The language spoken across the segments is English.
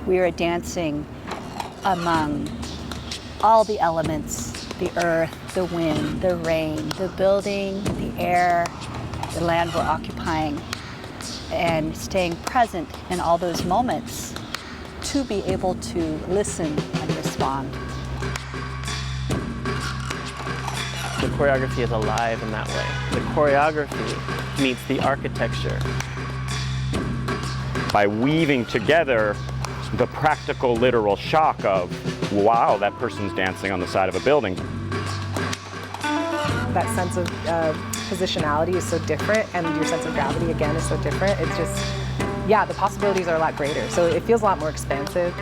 We are dancing among all the elements, the earth, the wind, the rain, the building, the air, the land we're occupying, and staying present in all those moments to be able to listen and respond. The choreography is alive in that way. The choreography meets the architecture. By weaving together the practical, literal shock of, wow, that person's dancing on the side of a building. That sense of positionality is so different, and your sense of gravity, again, is so different. It's just, yeah, the possibilities are a lot greater, so it feels a lot more expansive.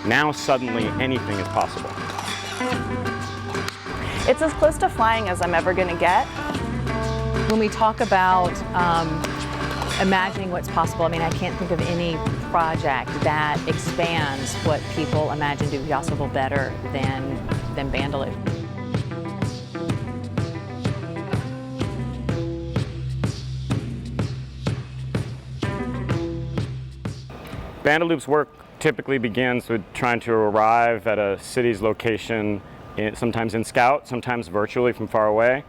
Now suddenly anything is possible. It's as close to flying as I'm ever gonna get. When we talk about imagining what's possible, I mean, I can't think of any project that expands what people imagine to be possible better than Bandaloop. Bandaloop's work typically begins with trying to arrive at a city's location, sometimes in Scout, sometimes virtually from far away,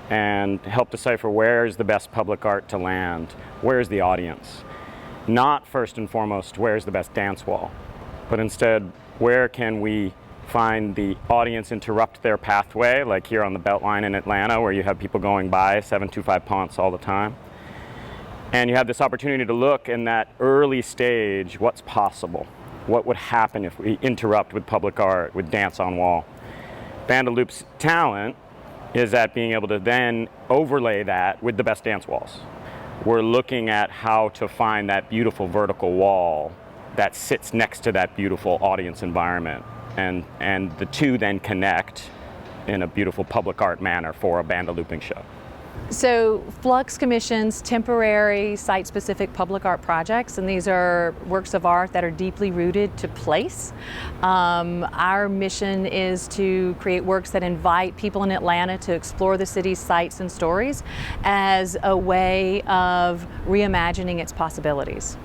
and help decipher where is the best public art to land, where is the audience. Not first and foremost, where is the best dance wall, but instead, where can we find the audience interrupt their pathway, like here on the Beltline in Atlanta, where you have people going by 725 Ponce all the time. And you have this opportunity to look in that early stage, what's possible? What would happen if we interrupt with public art, with dance on wall? Bandaloop's talent is at being able to then overlay that with the best dance walls. We're looking at how to find that beautiful vertical wall that sits next to that beautiful audience environment. And the two then connect in a beautiful public art manner for a bandalooping show. So Flux commissions temporary site-specific public art projects, and these are works of art that are deeply rooted to place. Our mission is to create works that invite people in Atlanta to explore the city's sights and stories as a way of reimagining its possibilities.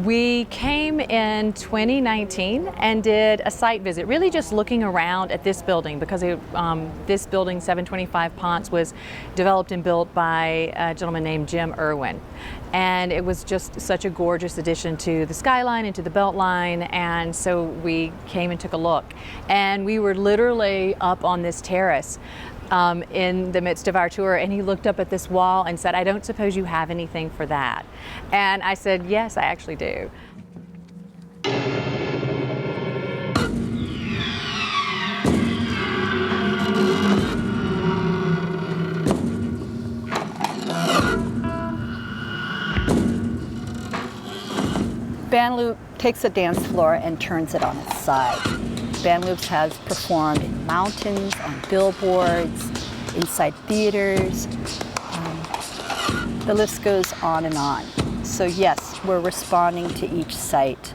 We came in 2019 and did a site visit, really just looking around at this building, because this building, 725 Ponce, was developed and built by a gentleman named Jim Irwin. And it was just such a gorgeous addition to the skyline and to the Beltline, and so we came and took a look. And we were literally up on this terrace in the midst of our tour, and he looked up at this wall and said, "I don't suppose you have anything for that?" And I said, "Yes, I actually do." Bandaloop takes a dance floor and turns it on its side. Bandaloop has performed in mountains, on billboards, inside theaters. The list goes on and on. So yes, we're responding to each site.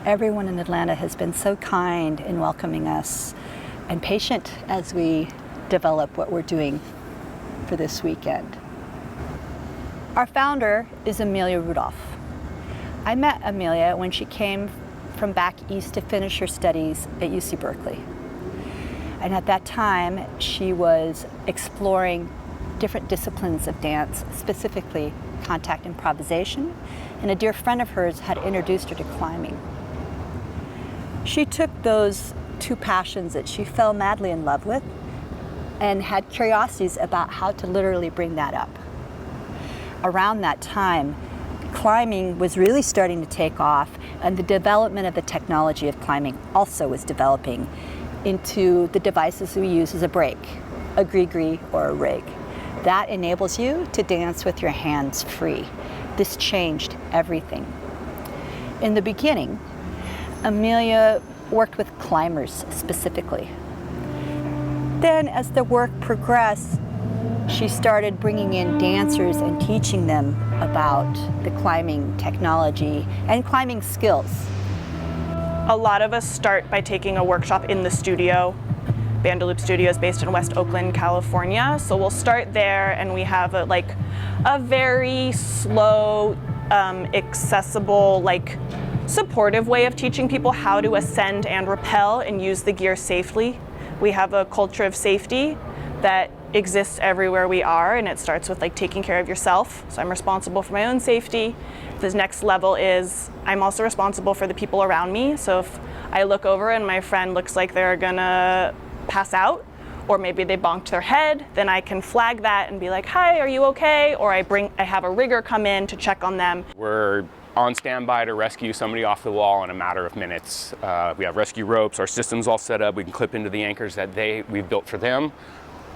Everyone in Atlanta has been so kind in welcoming us and patient as we develop what we're doing for this weekend. Our founder is Amelia Rudolph. I met Amelia when she came from back east to finish her studies at UC Berkeley. And at that time, she was exploring different disciplines of dance, specifically contact improvisation, and a dear friend of hers had introduced her to climbing. She took those two passions that she fell madly in love with and had curiosities about how to literally bring that up. Around that time, climbing was really starting to take off, and the development of the technology of climbing also was developing into the devices we use as a break, a gree-gree or a rig. That enables you to dance with your hands free. This changed everything. In the beginning, Amelia worked with climbers specifically. Then as the work progressed, she started bringing in dancers and teaching them about the climbing technology and climbing skills. A lot of us start by taking a workshop in the studio. Bandaloop Studio is based in West Oakland, California. So we'll start there, and we have a very slow, accessible, like supportive way of teaching people how to ascend and rappel and use the gear safely. We have a culture of safety that exists everywhere we are, and it starts with like taking care of yourself. So I'm responsible for my own safety. The next level is I'm also responsible for the people around me. So if I look over and my friend looks like they're gonna pass out, or maybe they bonked their head, then I can flag that and be like, hi, are you okay? Or I have a rigor come in to check on them. We're on standby to rescue somebody off the wall in a matter of minutes. We have rescue ropes, our system's all set up. We can clip into the anchors that we've built for them,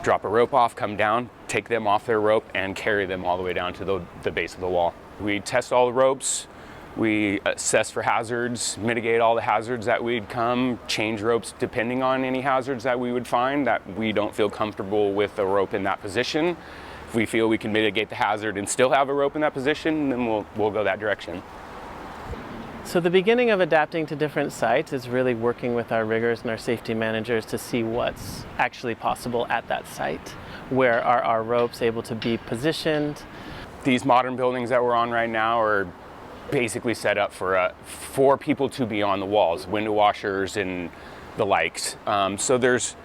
drop a rope off, come down, take them off their rope, and carry them all the way down to the base of the wall. We test all the ropes, we assess for hazards, mitigate all the hazards that we'd come, change ropes depending on any hazards that we would find that we don't feel comfortable with a rope in that position. If we feel we can mitigate the hazard and still have a rope in that position, then we'll go that direction. So the beginning of adapting to different sites is really working with our riggers and our safety managers to see what's actually possible at that site. Where are our ropes able to be positioned? These modern buildings that we're on right now are basically set up for people to be on the walls, window washers and the likes. So there's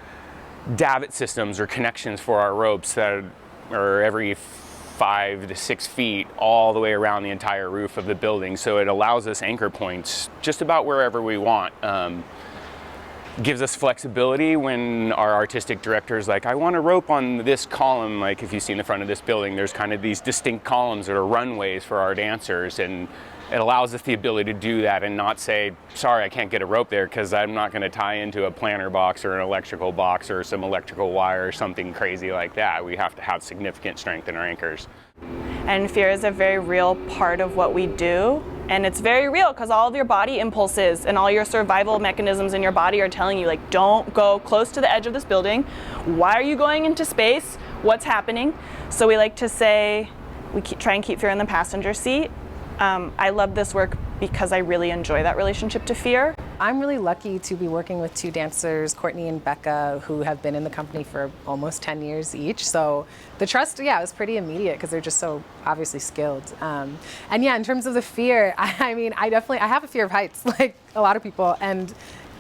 davit systems or connections for our ropes that are every 5 to 6 feet all the way around the entire roof of the building. So it allows us anchor points just about wherever we want. Gives us flexibility when our artistic director is like, I want a rope on this column. Like if you see in the front of this building, there's kind of these distinct columns that are runways for our dancers. And it allows us the ability to do that and not say, sorry, I can't get a rope there because I'm not going to tie into a planter box or an electrical box or some electrical wire or something crazy like that. We have to have significant strength in our anchors. And fear is a very real part of what we do. And it's very real because all of your body impulses and all your survival mechanisms in your body are telling you, like, don't go close to the edge of this building. Why are you going into space? What's happening? So we like to say, try and keep fear in the passenger seat. I love this work because I really enjoy that relationship to fear. I'm really lucky to be working with 2 dancers, Courtney and Becca, who have been in the company for almost 10 years each. So the trust, yeah, was pretty immediate because they're just so obviously skilled. And yeah, in terms of the fear, I mean, I have a fear of heights, like a lot of people. And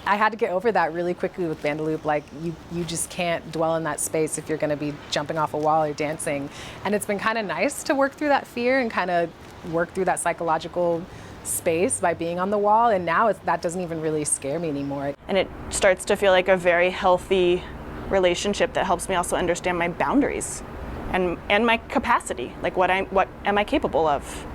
I had to get over that really quickly with Bandaloop. Like you just can't dwell in that space if you're going to be jumping off a wall or dancing. And it's been kind of nice to work through that fear and kind of work through that psychological space by being on the wall, and now that doesn't even really scare me anymore. And it starts to feel like a very healthy relationship that helps me also understand my boundaries and my capacity, like what am I capable of.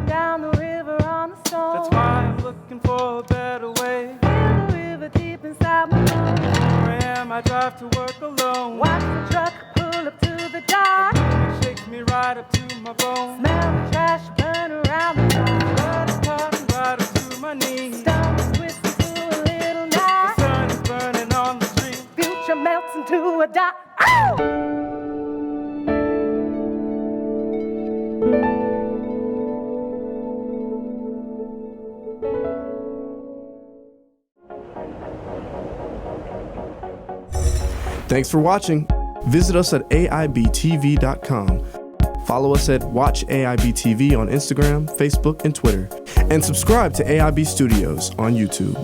Down the river on the stone. That's why I'm looking for a better way. Feel the river deep inside my bones. Where am I drive to work alone? Watch the truck pull up to the dock. It shakes me right up to my bones. Smell the trash burn around the block. Right up to my knees. Stomach twisting to a little knot. The sun is burning on the tree. Future melts into a dot. Ow! Thanks for watching. Visit us at aibtv.com. Follow us at Watch AIB TV on Instagram, Facebook, and Twitter. And subscribe to AIB Studios on YouTube.